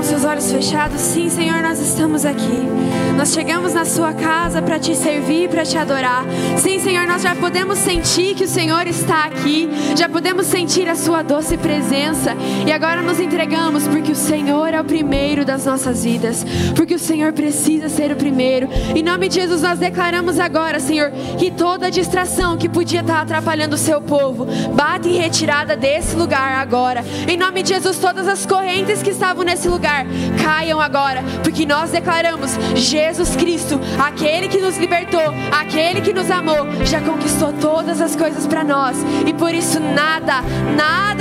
com seus olhos fechados. Sim, Senhor, nós estamos aqui. Nós chegamos na sua casa para te servir, para te adorar. Sim, Senhor, nós já podemos sentir que o Senhor está aqui. Já podemos sentir a sua doce presença. E agora nos entregamos porque o Senhor é o primeiro das nossas vidas. Porque o Senhor precisa ser o primeiro. Em nome de Jesus, nós declaramos agora, Senhor, que toda distração que podia estar atrapalhando o seu povo, bate em retirada desse lugar agora. Em nome de Jesus, todas as correntes que estavam nesse lugar caiam agora, porque nós declaramos: Jesus Cristo, aquele que nos libertou, aquele que nos amou, já conquistou todas as coisas para nós. E por isso nada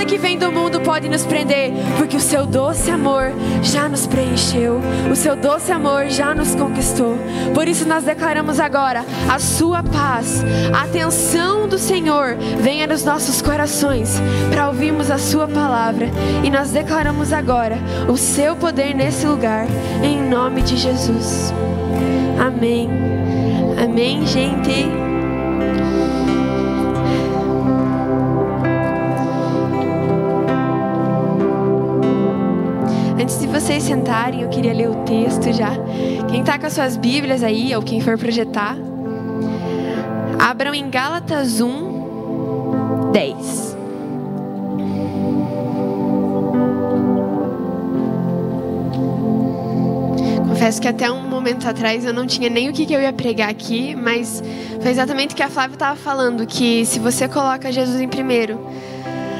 que vem do mundo pode nos prender, porque o seu doce amor já nos preencheu, o seu doce amor já nos conquistou. Por isso nós declaramos agora a sua paz, a atenção do Senhor venha nos nossos corações para ouvirmos a sua palavra. E nós declaramos agora o seu poder nesse lugar, em nome de Jesus. Amém. Amém, gente. Antes de vocês sentarem, eu queria ler o texto já. Quem está com as suas Bíblias aí, ou quem for projetar, abram em Gálatas 1:10. Confesso que até um momento atrás eu não tinha nem o que eu ia pregar aqui, mas foi exatamente o que a Flávia estava falando, que se você coloca Jesus em primeiro,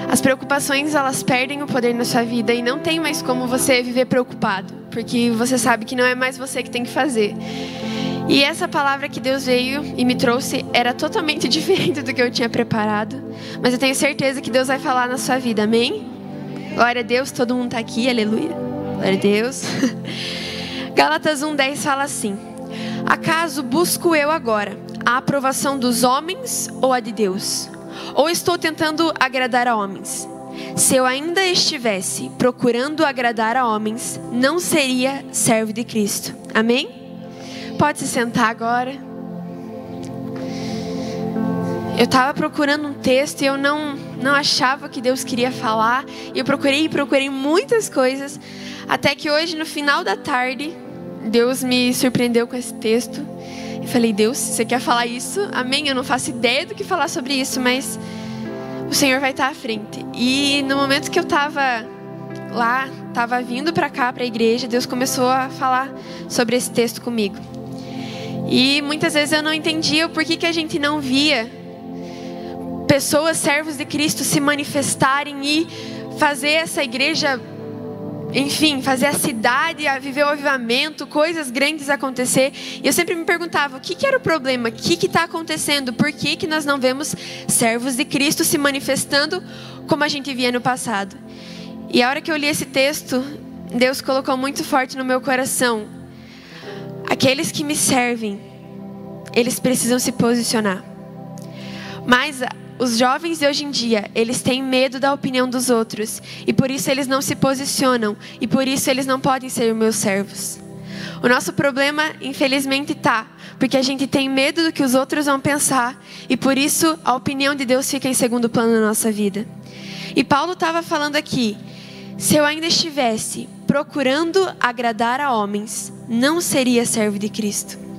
as preocupações, elas perdem o poder na sua vida e não tem mais como você viver preocupado, porque você sabe que não é mais você que tem que fazer. E essa palavra que Deus veio e me trouxe era totalmente diferente do que eu tinha preparado, mas eu tenho certeza que Deus vai falar na sua vida, amém? Glória a Deus, todo mundo está aqui, aleluia, glória a Deus. Gálatas 1:10 fala assim: acaso busco eu agora a aprovação dos homens ou a de Deus? Ou estou tentando agradar a homens? Se eu ainda estivesse procurando agradar a homens, não seria servo de Cristo. Amém? Pode se sentar agora. Eu estava procurando um texto e eu não achava que Deus queria falar. E eu procurei muitas coisas. Até que hoje, no final da tarde, Deus me surpreendeu com esse texto. Eu falei: Deus, você quer falar isso? Amém? Eu não faço ideia do que falar sobre isso, mas o Senhor vai estar à frente. E no momento que eu estava lá, estava vindo para cá, para a igreja, Deus começou a falar sobre esse texto comigo. E muitas vezes eu não entendia o porquê que a gente não via pessoas, servos de Cristo, se manifestarem e fazer essa igreja, enfim, fazer a cidade a viver o avivamento, coisas grandes acontecer. E eu sempre me perguntava, o que era o problema? O que está acontecendo? Por que nós não vemos servos de Cristo se manifestando como a gente via no passado? E a hora que eu li esse texto, Deus colocou muito forte no meu coração: aqueles que me servem, eles precisam se posicionar. Mas os jovens de hoje em dia, eles têm medo da opinião dos outros. E por isso eles não se posicionam. E por isso eles não podem ser meus servos. O nosso problema, infelizmente, porque a gente tem medo do que os outros vão pensar. E por isso a opinião de Deus fica em segundo plano na nossa vida. E Paulo estava falando aqui: se eu ainda estivesse procurando agradar a homens, não seria servo de Cristo.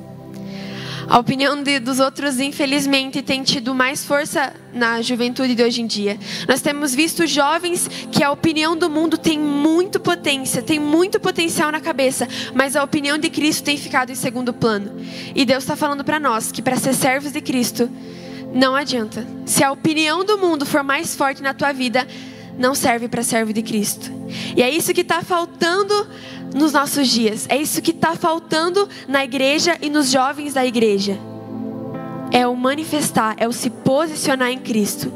A opinião dos outros, infelizmente, tem tido mais força na juventude de hoje em dia. Nós temos visto jovens que a opinião do mundo tem muito potencial na cabeça, mas a opinião de Cristo tem ficado em segundo plano. E Deus está falando para nós que para ser servos de Cristo, não adianta. Se a opinião do mundo for mais forte na tua vida, não serve para servo de Cristo. E é isso que está faltando nos nossos dias. É isso que está faltando na igreja e nos jovens da igreja. É o manifestar, é o se posicionar em Cristo.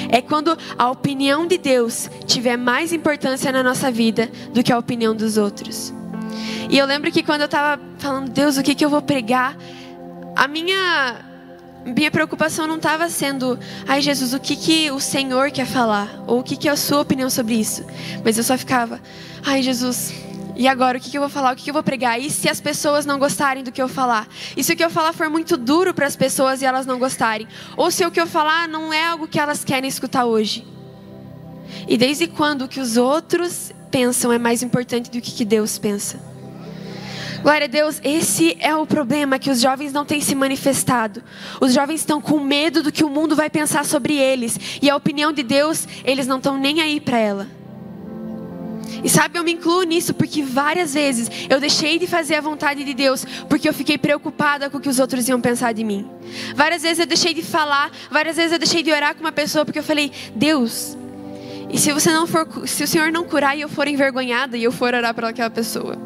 É quando a opinião de Deus tiver mais importância na nossa vida do que a opinião dos outros. E eu lembro que quando eu estava falando: Deus, o que eu vou pregar? A minha preocupação não estava sendo: ai Jesus, o que o Senhor quer falar? Ou o que é a sua opinião sobre isso? Mas eu só ficava: ai Jesus, e agora o que eu vou falar? O que eu vou pregar? E se as pessoas não gostarem do que eu falar? E se o que eu falar for muito duro para as pessoas e elas não gostarem? Ou se o que eu falar não é algo que elas querem escutar hoje? E desde quando o que os outros pensam é mais importante do que Deus pensa? Glória a Deus, esse é o problema, que os jovens não têm se manifestado. Os jovens estão com medo do que o mundo vai pensar sobre eles. E a opinião de Deus, eles não estão nem aí para ela. E sabe, eu me incluo nisso porque várias vezes eu deixei de fazer a vontade de Deus porque eu fiquei preocupada com o que os outros iam pensar de mim. Várias vezes eu deixei de falar, várias vezes eu deixei de orar com uma pessoa porque eu falei, Deus, e se o Senhor não curar e eu for envergonhada e eu for orar para aquela pessoa?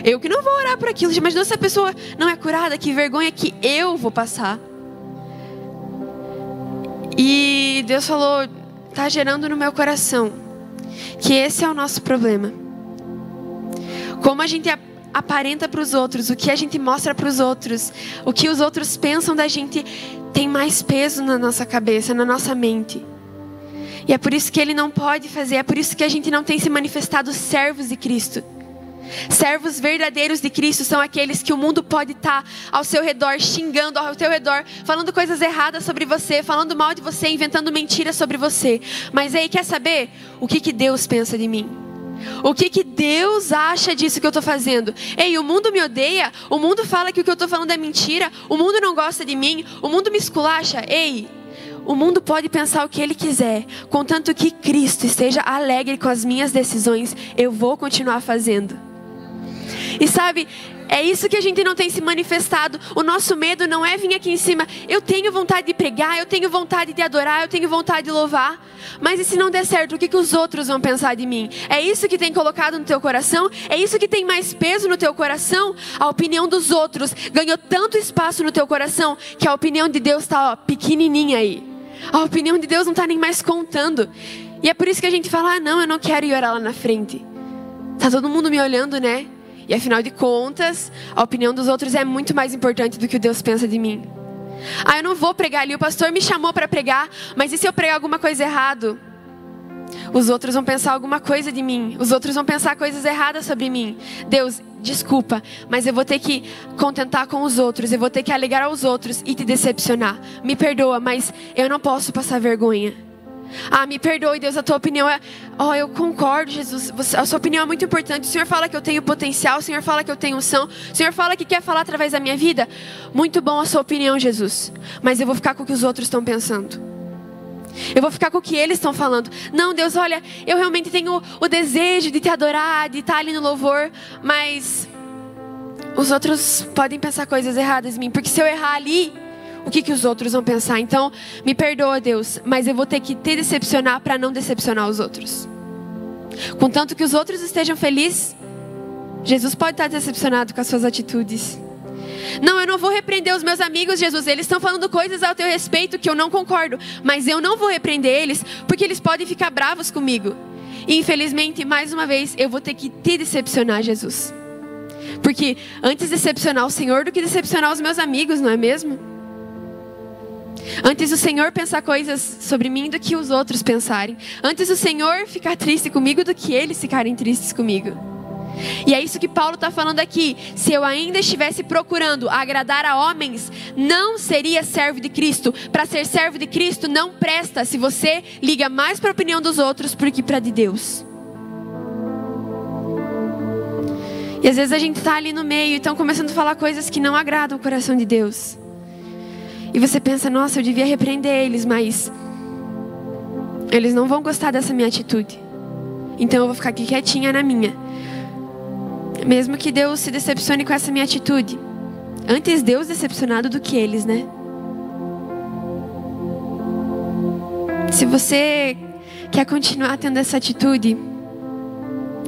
Eu que não vou orar por aquilo, mas se a pessoa não é curada, que vergonha que eu vou passar. E Deus falou, está gerando no meu coração que esse é o nosso problema. Como a gente aparenta para os outros, o que a gente mostra para os outros, o que os outros pensam da gente tem mais peso na nossa cabeça, na nossa mente. E é por isso que Ele não pode fazer, é por isso que a gente não tem se manifestado servos de Cristo. Servos verdadeiros de Cristo são aqueles que o mundo pode estar ao seu redor, xingando ao teu redor, falando coisas erradas sobre você, falando mal de você, inventando mentiras sobre você. Mas aí, quer saber o que Deus pensa de mim? O que Deus acha disso que eu estou fazendo? Ei, o mundo me odeia, o mundo fala que o que eu estou falando é mentira, o mundo não gosta de mim, o mundo me esculacha. Ei, o mundo pode pensar o que ele quiser, contanto que Cristo esteja alegre com as minhas decisões, eu vou continuar fazendo. E sabe, é isso que a gente não tem se manifestado. O nosso medo não é vir aqui em cima. Eu tenho vontade de pregar, eu tenho vontade de adorar, eu tenho vontade de louvar. Mas e se não der certo, o que os outros vão pensar de mim? É isso que tem colocado no teu coração? É isso que tem mais peso no teu coração? A opinião dos outros ganhou tanto espaço no teu coração que a opinião de Deus está pequenininha aí. A opinião de Deus não está nem mais contando. E é por isso que a gente fala, não, eu não quero ir orar lá na frente. Tá todo mundo me olhando, né? E afinal de contas, a opinião dos outros é muito mais importante do que o Deus pensa de mim. Eu não vou pregar ali, o pastor me chamou para pregar, mas e se eu pregar alguma coisa errada? Os outros vão pensar alguma coisa de mim, os outros vão pensar coisas erradas sobre mim. Deus, desculpa, mas eu vou ter que contentar com os outros, eu vou ter que alegar aos outros e te decepcionar. Me perdoa, mas eu não posso passar vergonha. Me perdoe, Deus, a tua opinião é... eu concordo, Jesus, a sua opinião é muito importante. O Senhor fala que eu tenho potencial, o Senhor fala que eu tenho unção, o Senhor fala que quer falar através da minha vida. Muito bom a sua opinião, Jesus, mas eu vou ficar com o que os outros estão pensando. Eu vou ficar com o que eles estão falando. Não, Deus, olha, eu realmente tenho o desejo de te adorar, de estar ali no louvor, mas os outros podem pensar coisas erradas em mim, porque se eu errar ali, o que os outros vão pensar? Então, me perdoa, Deus, mas eu vou ter que te decepcionar para não decepcionar os outros. Contanto que os outros estejam felizes, Jesus pode estar decepcionado com as suas atitudes. Não, eu não vou repreender os meus amigos, Jesus, eles estão falando coisas ao teu respeito que eu não concordo, mas eu não vou repreender eles, porque eles podem ficar bravos comigo. E infelizmente, mais uma vez, eu vou ter que te decepcionar, Jesus. Porque antes decepcionar o Senhor do que decepcionar os meus amigos, não é mesmo? Antes o Senhor pensar coisas sobre mim do que os outros pensarem. Antes o Senhor ficar triste comigo do que eles ficarem tristes comigo. E é isso que Paulo está falando aqui. Se eu ainda estivesse procurando agradar a homens, não seria servo de Cristo. Para ser servo de Cristo não presta se você liga mais para a opinião dos outros do que para a de Deus. E às vezes a gente está ali no meio e estão começando a falar coisas que não agradam o coração de Deus. E você pensa, nossa, eu devia repreender eles, mas eles não vão gostar dessa minha atitude. Então eu vou ficar aqui quietinha na minha. Mesmo que Deus se decepcione com essa minha atitude. Antes Deus decepcionado do que eles, né? Se você quer continuar tendo essa atitude,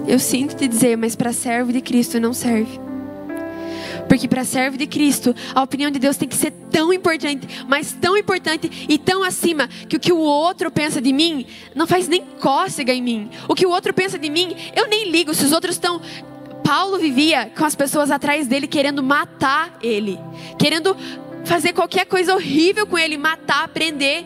eu sinto te dizer, mas para servo de Cristo não serve. Porque para servo de Cristo, a opinião de Deus tem que ser tão importante, mas tão importante e tão acima, que o que o outro pensa de mim não faz nem cócega em mim. O que o outro pensa de mim, eu nem ligo. Se os outros estão... Paulo vivia com as pessoas atrás dele querendo matar ele, querendo fazer qualquer coisa horrível com ele, matar, prender.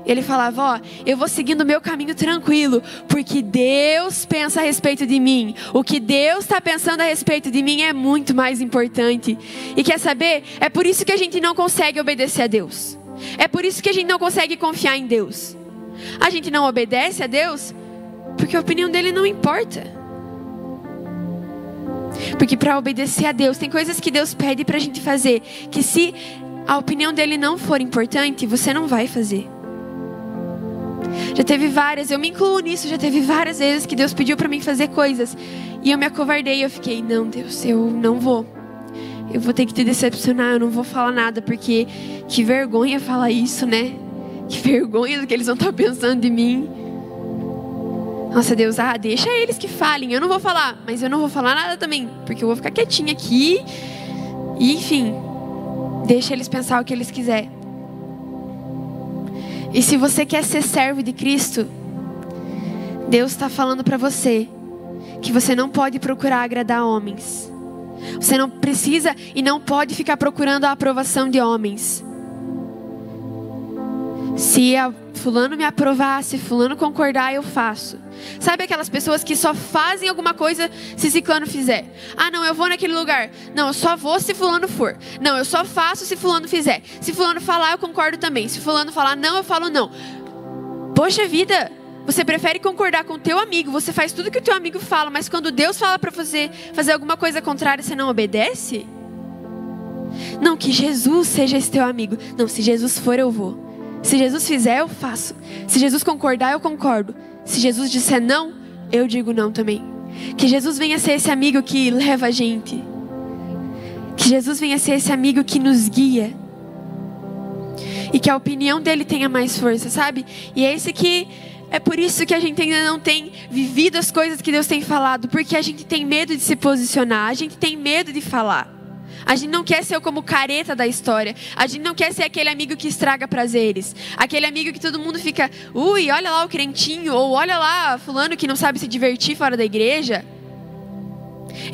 Ele falava, eu vou seguindo o meu caminho tranquilo, porque Deus pensa a respeito de mim. O que Deus está pensando a respeito de mim é muito mais importante. E quer saber? É por isso que a gente não consegue obedecer a Deus. É por isso que a gente não consegue confiar em Deus. A gente não obedece a Deus Porque a opinião dele não importa. Porque para obedecer a Deus, tem coisas que Deus pede pra gente fazer, que se a opinião dele não for importante, você não vai fazer. Já teve várias, eu me incluo nisso, já teve várias vezes que Deus pediu pra mim fazer coisas e eu me acovardei, eu fiquei, não Deus, eu não vou. Eu vou ter que te decepcionar, eu não vou falar nada, porque que vergonha falar isso, né? Que vergonha do que eles vão estar pensando de mim. Nossa Deus, deixa eles que falem, eu não vou falar, mas eu não vou falar nada também, porque eu vou ficar quietinha aqui e enfim, deixa eles pensar o que eles quiserem. E se você quer ser servo de Cristo, Deus está falando para você que você não pode procurar agradar homens. Você não precisa e não pode ficar procurando a aprovação de homens. Se fulano me aprovar, se fulano concordar, eu faço. Sabe aquelas pessoas que só fazem alguma coisa se ciclano fizer? Não, eu vou naquele lugar. Não, eu só vou se fulano for. Não, eu só faço se fulano fizer. Se fulano falar, eu concordo também. Se fulano falar não, eu falo não. Poxa vida, você prefere concordar com o teu amigo, você faz tudo que o teu amigo fala, mas quando Deus fala pra você fazer alguma coisa contrária, você não obedece? Não, que Jesus seja esse teu amigo. Não, se Jesus for, eu vou. Se Jesus fizer, eu faço. Se Jesus concordar, eu concordo. Se Jesus disser não, eu digo não também. Que Jesus venha ser esse amigo que leva a gente. Que Jesus venha ser esse amigo que nos guia. E que a opinião dele tenha mais força, sabe? E é por isso que a gente ainda não tem vivido as coisas que Deus tem falado. Porque a gente tem medo de se posicionar. A gente tem medo de falar. A gente não quer ser como careta da história. A gente não quer ser aquele amigo que estraga prazeres. Aquele amigo que todo mundo fica, olha lá o crentinho. Ou olha lá fulano que não sabe se divertir fora da igreja.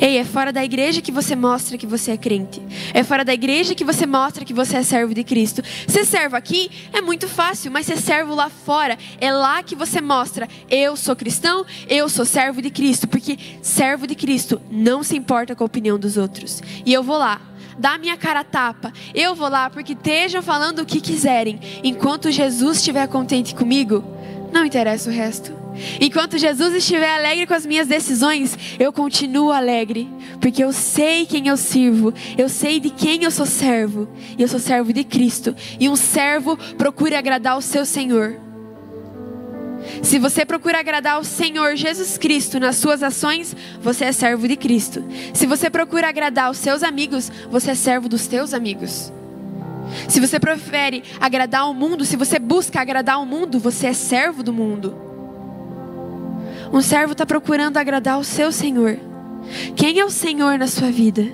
Ei, é fora da igreja que você mostra que você é crente. É fora da igreja que você mostra que você é servo de Cristo. Ser servo aqui é muito fácil, mas ser servo lá fora, é lá que você mostra, eu sou cristão, eu sou servo de Cristo. Porque servo de Cristo não se importa com a opinião dos outros. E eu vou lá, dar minha cara a tapa. Eu vou lá porque estejam falando o que quiserem. Enquanto Jesus estiver contente comigo, não interessa o resto. Enquanto Jesus estiver alegre com as minhas decisões, eu continuo alegre, porque eu sei quem eu sirvo, eu sei de quem eu sou servo, e eu sou servo de Cristo. E um servo procura agradar o seu Senhor. Se você procura agradar o Senhor Jesus Cristo nas suas ações, você é servo de Cristo. Se você procura agradar os seus amigos, você é servo dos teus amigos. Se você prefere agradar o mundo, se você busca agradar o mundo, você é servo do mundo. Um servo está procurando agradar o seu Senhor. Quem é o Senhor na sua vida?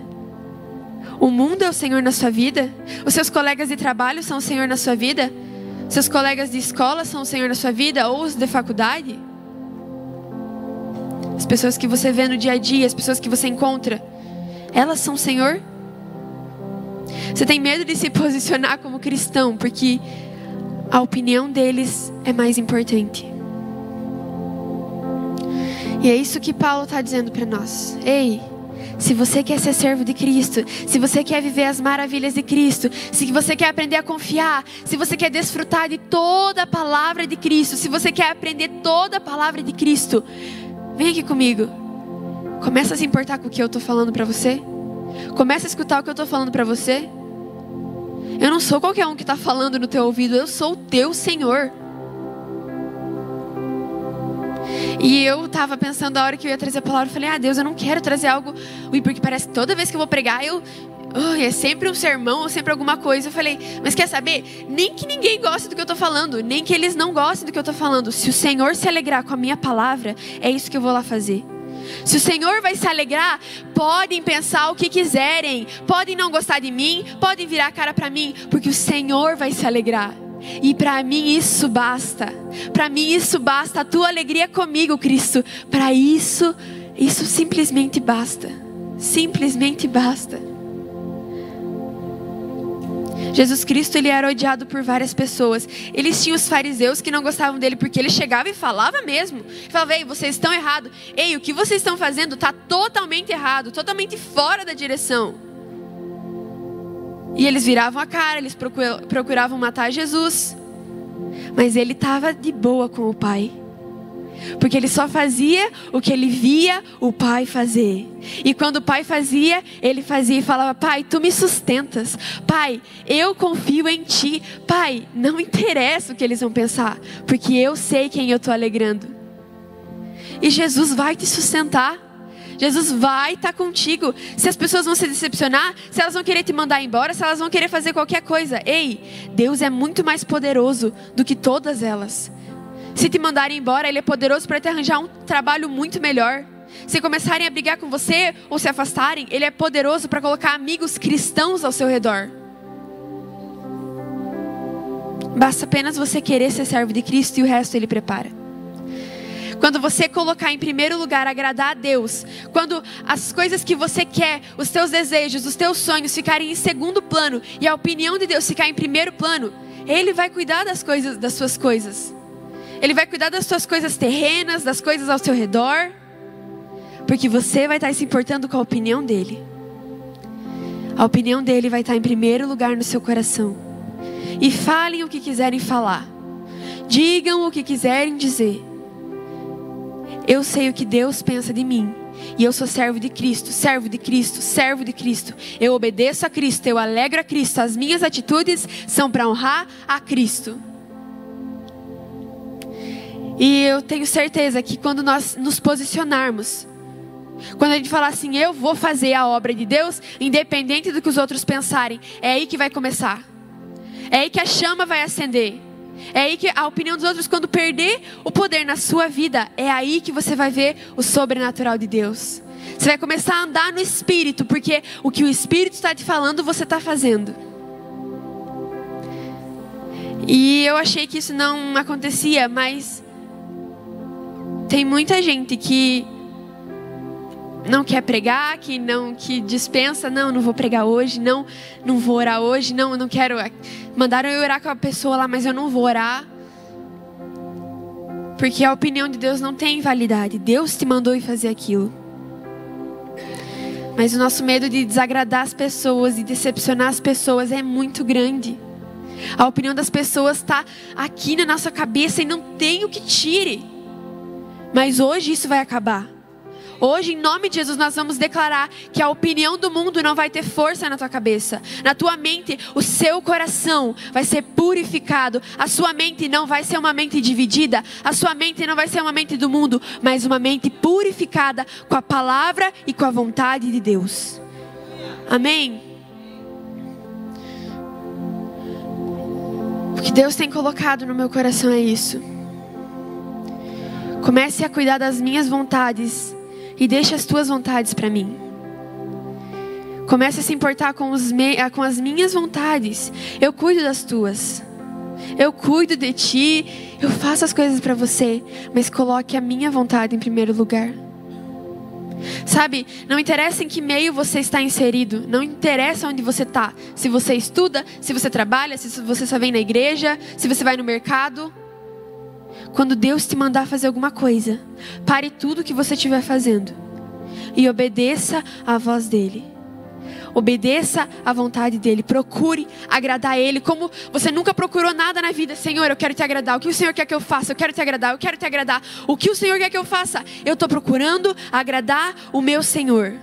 O mundo é o Senhor na sua vida? Os seus colegas de trabalho são o Senhor na sua vida? Seus colegas de escola são o Senhor na sua vida? Ou os de faculdade? As pessoas que você vê no dia a dia, as pessoas que você encontra, elas são o Senhor? Você tem medo de se posicionar como cristão, porque a opinião deles é mais importante. E é isso que Paulo está dizendo para nós. Ei, se você quer ser servo de Cristo, se você quer viver as maravilhas de Cristo, se você quer aprender a confiar, se você quer desfrutar de toda a palavra de Cristo, se você quer aprender toda a palavra de Cristo, vem aqui comigo. Começa a se importar com o que eu estou falando para você. Começa a escutar o que eu estou falando para você. Eu não sou qualquer um que está falando no teu ouvido, eu sou o teu Senhor. E eu estava pensando a hora que eu ia trazer a palavra, eu falei, Deus, eu não quero trazer algo, porque parece que toda vez que eu vou pregar, é sempre um sermão ou sempre alguma coisa. Eu falei, mas quer saber? Nem que ninguém goste do que eu estou falando, nem que eles não gostem do que eu estou falando. Se o Senhor se alegrar com a minha palavra, é isso que eu vou lá fazer. Se o Senhor vai se alegrar, podem pensar o que quiserem, podem não gostar de mim, podem virar a cara para mim, porque o Senhor vai se alegrar. E para mim isso basta. Para mim isso basta. A tua alegria comigo, Cristo. Para isso simplesmente basta. Simplesmente basta. Jesus Cristo, ele era odiado por várias pessoas. Eles tinham os fariseus que não gostavam dele porque ele chegava e falava mesmo. Ele falava, ei, vocês estão errados. Ei, o que vocês estão fazendo está totalmente errado, totalmente fora da direção. E eles viravam a cara, eles procuravam matar Jesus. Mas ele estava de boa com o Pai. Porque ele só fazia o que ele via o pai fazer. E quando o pai fazia, ele fazia e falava: pai, tu me sustentas. Pai, eu confio em ti. Pai, não interessa o que eles vão pensar, porque eu sei quem eu estou alegrando. E Jesus vai te sustentar. Jesus vai estar contigo. Se as pessoas vão se decepcionar, se elas vão querer te mandar embora, se elas vão querer fazer qualquer coisa. Ei, Deus é muito mais poderoso do que todas elas. Se te mandarem embora, Ele é poderoso para te arranjar um trabalho muito melhor. Se começarem a brigar com você ou se afastarem, Ele é poderoso para colocar amigos cristãos ao seu redor. Basta apenas você querer ser servo de Cristo e o resto Ele prepara. Quando você colocar em primeiro lugar agradar a Deus, quando as coisas que você quer, os teus desejos, os teus sonhos ficarem em segundo plano e a opinião de Deus ficar em primeiro plano, Ele vai cuidar das suas coisas. Ele vai cuidar das suas coisas terrenas, das coisas ao seu redor, porque você vai estar se importando com a opinião dEle. A opinião dEle vai estar em primeiro lugar no seu coração. E falem o que quiserem falar. Digam o que quiserem dizer. Eu sei o que Deus pensa de mim. E eu sou servo de Cristo, servo de Cristo, servo de Cristo. Eu obedeço a Cristo, eu alegro a Cristo. As minhas atitudes são para honrar a Cristo. E eu tenho certeza que quando nós nos posicionarmos, quando a gente falar assim, eu vou fazer a obra de Deus, independente do que os outros pensarem, é aí que vai começar. É aí que a chama vai acender. É aí que a opinião dos outros, quando perder o poder na sua vida, é aí que você vai ver o sobrenatural de Deus. Você vai começar a andar no Espírito, porque o que o Espírito está te falando, você está fazendo. E eu achei que isso não acontecia, mas tem muita gente que não quer pregar, que dispensa, não vou pregar hoje, não vou orar hoje, não quero. Mandaram eu orar com a pessoa lá, mas eu não vou orar. Porque a opinião de Deus não tem validade. Deus te mandou ir fazer aquilo. Mas o nosso medo de desagradar as pessoas e decepcionar as pessoas é muito grande. A opinião das pessoas está aqui na nossa cabeça e não tem o que tire. Mas hoje isso vai acabar. Hoje, em nome de Jesus, nós vamos declarar que a opinião do mundo não vai ter força na tua cabeça. Na tua mente, o seu coração vai ser purificado. A sua mente não vai ser uma mente dividida. A sua mente não vai ser uma mente do mundo, mas uma mente purificada com a palavra e com a vontade de Deus. Amém? O que Deus tem colocado no meu coração é isso. Comece a cuidar das minhas vontades e deixe as tuas vontades para mim. Comece a se importar com as minhas vontades. Eu cuido das tuas. Eu cuido de ti. Eu faço as coisas para você. Mas coloque a minha vontade em primeiro lugar. Sabe, não interessa em que meio você está inserido. Não interessa onde você está. Se você estuda, se você trabalha, se você só vem na igreja, se você vai no mercado. Quando Deus te mandar fazer alguma coisa, pare tudo que você estiver fazendo e obedeça à voz dEle. Obedeça à vontade dEle. Procure agradar Ele como você nunca procurou nada na vida. Senhor, eu quero te agradar. O que o Senhor quer que eu faça? Eu quero te agradar. Eu quero te agradar. O que o Senhor quer que eu faça? Eu estou procurando agradar o meu Senhor.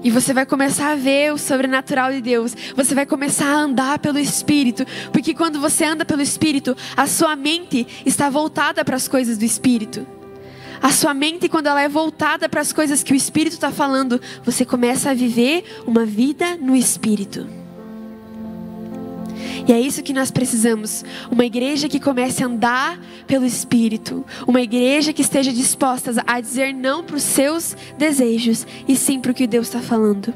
E você vai começar a ver o sobrenatural de Deus. Você vai começar a andar pelo Espírito. Porque quando você anda pelo Espírito, a sua mente está voltada para as coisas do Espírito. A sua mente, quando ela é voltada para as coisas que o Espírito está falando, você começa a viver uma vida no Espírito. E é isso que nós precisamos. Uma igreja que comece a andar pelo Espírito. Uma igreja que esteja disposta a dizer não para os seus desejos e sim para o que Deus está falando.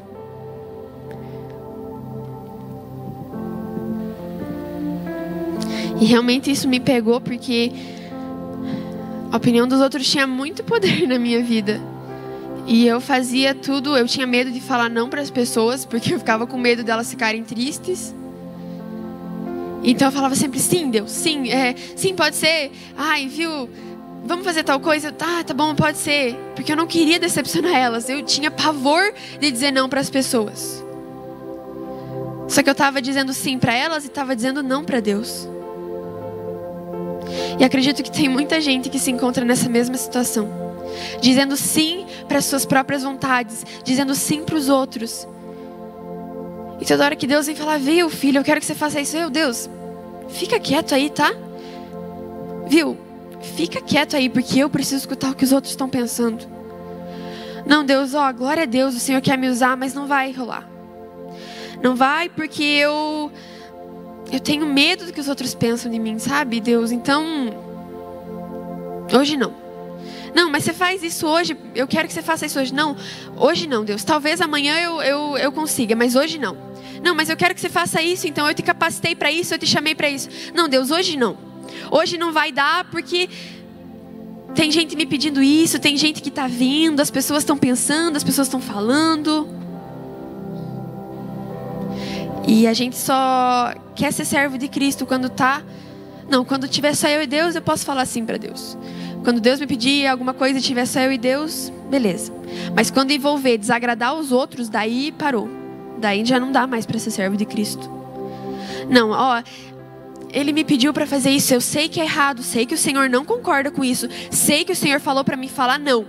E realmente isso me pegou porque a opinião dos outros tinha muito poder na minha vida. E eu fazia tudo, eu tinha medo de falar não para as pessoas, porque eu ficava com medo delas ficarem tristes. Então eu falava sempre, sim, Deus, sim, sim, pode ser. Ai, viu, vamos fazer tal coisa? Tá bom, pode ser. Porque eu não queria decepcionar elas. Eu tinha pavor de dizer não para as pessoas. Só que eu estava dizendo sim para elas e estava dizendo não para Deus. E acredito que tem muita gente que se encontra nessa mesma situação, dizendo sim para as suas próprias vontades, dizendo sim para os outros. E toda hora que Deus vem falar, viu, filho, eu quero que você faça isso. Eu, Deus, fica quieto aí, tá? Viu? Fica quieto aí, porque eu preciso escutar o que os outros estão pensando. Não, Deus, glória a Deus, o Senhor quer me usar, mas não vai rolar. Não vai porque eu tenho medo do que os outros pensam de mim, sabe, Deus? Então, hoje não. Não, mas você faz isso hoje, eu quero que você faça isso hoje. Não, hoje não, Deus. Talvez amanhã eu consiga, mas hoje não. Não, mas eu quero que você faça isso, então eu te capacitei para isso, eu te chamei para isso. Não, Deus, hoje não. Hoje não vai dar porque tem gente me pedindo isso, tem gente que está vindo, as pessoas estão pensando, as pessoas estão falando. E a gente só quer ser servo de Cristo quando tá... Não, quando tiver só eu e Deus, eu posso falar assim para Deus. Quando Deus me pedir alguma coisa e tiver só eu e Deus, beleza. Mas quando envolver desagradar os outros, daí parou. Daí já não dá mais para ser servo de Cristo. Não, Ele me pediu para fazer isso, eu sei que é errado, sei que o Senhor não concorda com isso, sei que o Senhor falou para mim falar não.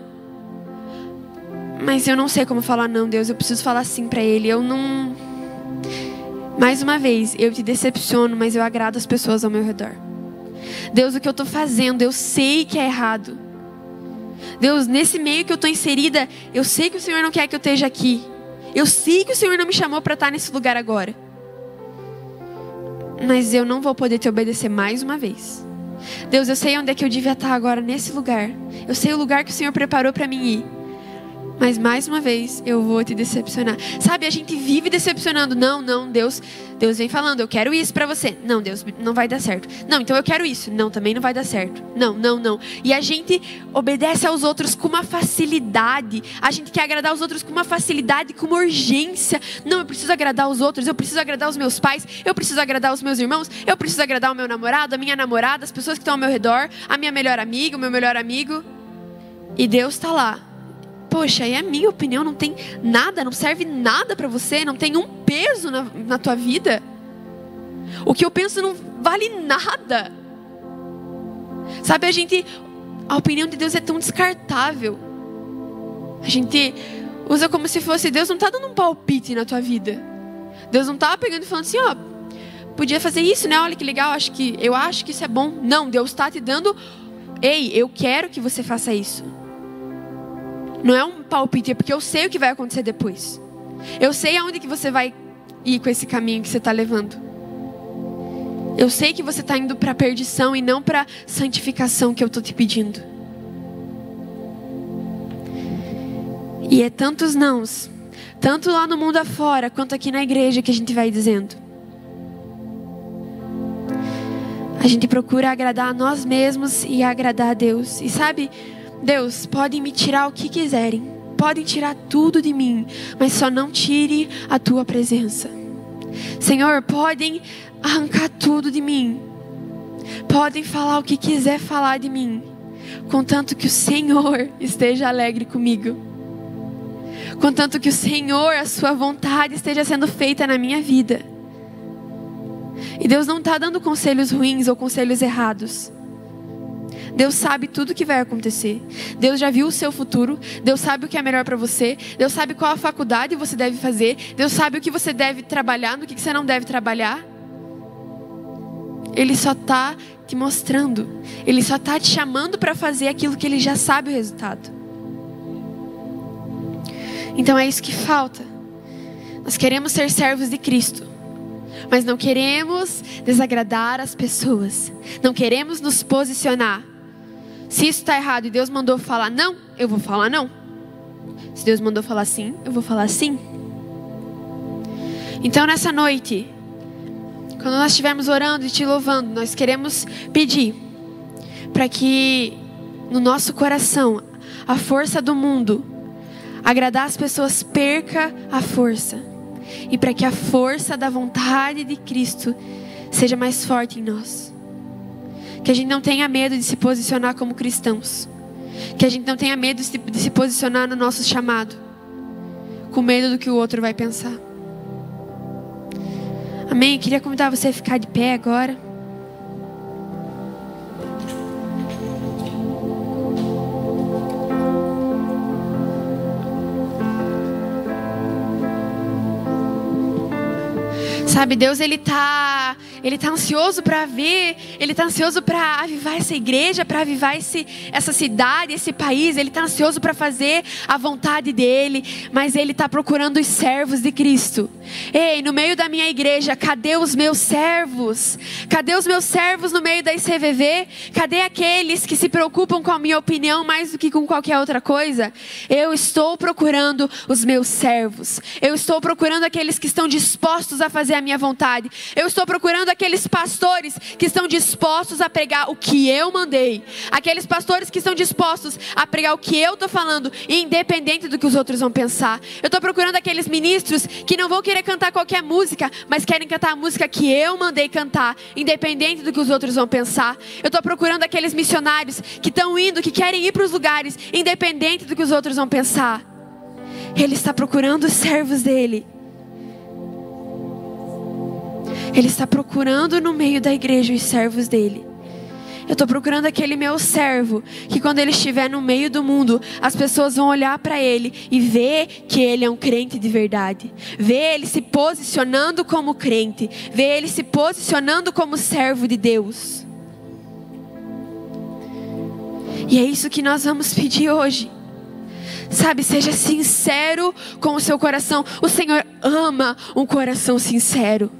Mas eu não sei como falar não, Deus, eu preciso falar sim para Ele, eu não... Mais uma vez, eu te decepciono, mas eu agrado as pessoas ao meu redor. Deus, o que eu estou fazendo, eu sei que é errado. Deus, nesse meio que eu estou inserida, eu sei que o Senhor não quer que eu esteja aqui. Eu sei que o Senhor não me chamou para estar nesse lugar agora. Mas eu não vou poder te obedecer mais uma vez. Deus, eu sei onde é que eu devia estar agora nesse lugar. Eu sei o lugar que o Senhor preparou para mim ir. Mas mais uma vez eu vou te decepcionar. Sabe, a gente vive decepcionando. Não, Deus vem falando, eu quero isso pra você. Não, Deus, não vai dar certo. Não, então eu quero isso. Não, também não vai dar certo. Não. E a gente obedece aos outros com uma facilidade. A gente quer agradar os outros com uma facilidade, com uma urgência. Não, eu preciso agradar os outros. Eu preciso agradar os meus pais. Eu preciso agradar os meus irmãos. Eu preciso agradar o meu namorado, a minha namorada, as pessoas que estão ao meu redor, a minha melhor amiga, o meu melhor amigo. E Deus está lá. Poxa, e a minha opinião não tem nada, não serve nada para você, não tem um peso na tua vida. O que eu penso não vale nada. Sabe, a opinião de Deus é tão descartável. A gente usa como se fosse, Deus não está dando um palpite na tua vida. Deus não está pegando e falando assim, podia fazer isso, né? Olha que legal, eu acho que isso é bom. Não, Deus está te dando, ei, eu quero que você faça isso. Não é um palpite, é porque eu sei o que vai acontecer depois. Eu sei aonde que você vai ir com esse caminho que você está levando. Eu sei que você está indo para a perdição e não para a santificação que eu estou te pedindo. E é tantos nãos, tanto lá no mundo afora, quanto aqui na igreja que a gente vai dizendo. A gente procura agradar a nós mesmos e agradar a Deus. E sabe... Deus, podem me tirar o que quiserem. Podem tirar tudo de mim. Mas só não tire a tua presença. Senhor, podem arrancar tudo de mim. Podem falar o que quiser falar de mim. Contanto que o Senhor esteja alegre comigo. Contanto que o Senhor, a sua vontade esteja sendo feita na minha vida. E Deus não está dando conselhos ruins ou conselhos errados. Deus sabe tudo o que vai acontecer. Deus já viu o seu futuro. Deus sabe o que é melhor para você. Deus sabe qual a faculdade você deve fazer. Deus sabe o que você deve trabalhar, no que você não deve trabalhar. Ele só está te mostrando. Ele só está te chamando para fazer aquilo que Ele já sabe o resultado. Então é isso que falta. Nós queremos ser servos de Cristo. Mas não queremos desagradar as pessoas. Não queremos nos posicionar. Se isso está errado e Deus mandou falar não, eu vou falar não. Se Deus mandou falar sim, eu vou falar sim. Então nessa noite, quando nós estivermos orando e te louvando, nós queremos pedir para que no nosso coração a força do mundo, agradar as pessoas, perca a força. E para que a força da vontade de Cristo seja mais forte em nós. Que a gente não tenha medo de se posicionar como cristãos. Que a gente não tenha medo de se posicionar no nosso chamado. Com medo do que o outro vai pensar. Amém? Queria convidar você a ficar de pé agora. Sabe, Deus, Ele tá ansioso para ver, Ele tá ansioso para avivar essa igreja, para avivar essa cidade, esse país. Ele tá ansioso para fazer a vontade dEle, mas Ele tá procurando os servos de Cristo. Ei, no meio da minha igreja, cadê os meus servos? Cadê os meus servos no meio da ICVV? Cadê aqueles que se preocupam com a minha opinião mais do que com qualquer outra coisa? Eu estou procurando os meus servos. Eu estou procurando aqueles que estão dispostos a fazer a minha vontade. Eu estou procurando aqueles pastores que estão dispostos a pregar o que eu mandei. Aqueles pastores que estão dispostos a pregar o que eu estou falando, independente do que os outros vão pensar. Eu estou procurando aqueles ministros que não vão querer cantar qualquer música, mas querem cantar a música que eu mandei cantar, independente do que os outros vão pensar. Eu estou procurando aqueles missionários que estão indo, que querem ir para os lugares, independente do que os outros vão pensar. Ele está procurando os servos dele. Ele está procurando no meio da igreja os servos dele. Eu estou procurando aquele meu servo, que quando ele estiver no meio do mundo, as pessoas vão olhar para ele e ver que ele é um crente de verdade. Ver ele se posicionando como crente. Ver ele se posicionando como servo de Deus. E é isso que nós vamos pedir hoje. Sabe, seja sincero com o seu coração. O Senhor ama um coração sincero.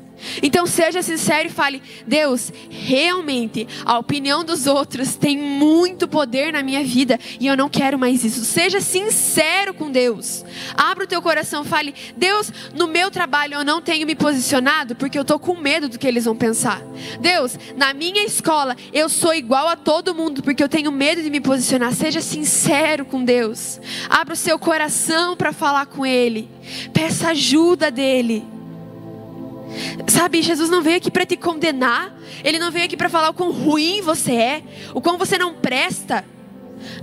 Então seja sincero e fale: Deus, realmente a opinião dos outros tem muito poder na minha vida e eu não quero mais isso. Seja sincero com Deus. Abra o teu coração, fale: Deus, no meu trabalho eu não tenho me posicionado porque eu estou com medo do que eles vão pensar. Deus, na minha escola eu sou igual a todo mundo porque eu tenho medo de me posicionar. Seja sincero com Deus. Abra o seu coração para falar com Ele. Peça ajuda dEle. Sabe, Jesus não veio aqui para te condenar. Ele não veio aqui para falar o quão ruim você é, o quão você não presta.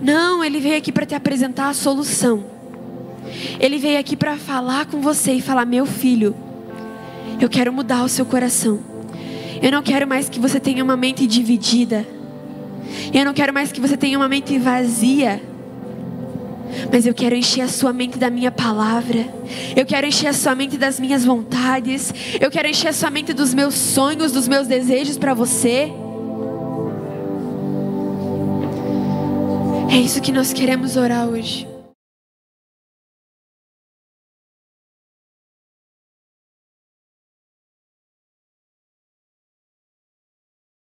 Não, Ele veio aqui para te apresentar a solução. Ele veio aqui para falar com você e falar: meu filho, eu quero mudar o seu coração. Eu não quero mais que você tenha uma mente dividida. Eu não quero mais que você tenha uma mente vazia. Mas eu quero encher a sua mente da minha palavra. Eu quero encher a sua mente das minhas vontades. Eu quero encher a sua mente dos meus sonhos, dos meus desejos para você. É isso que nós queremos orar hoje.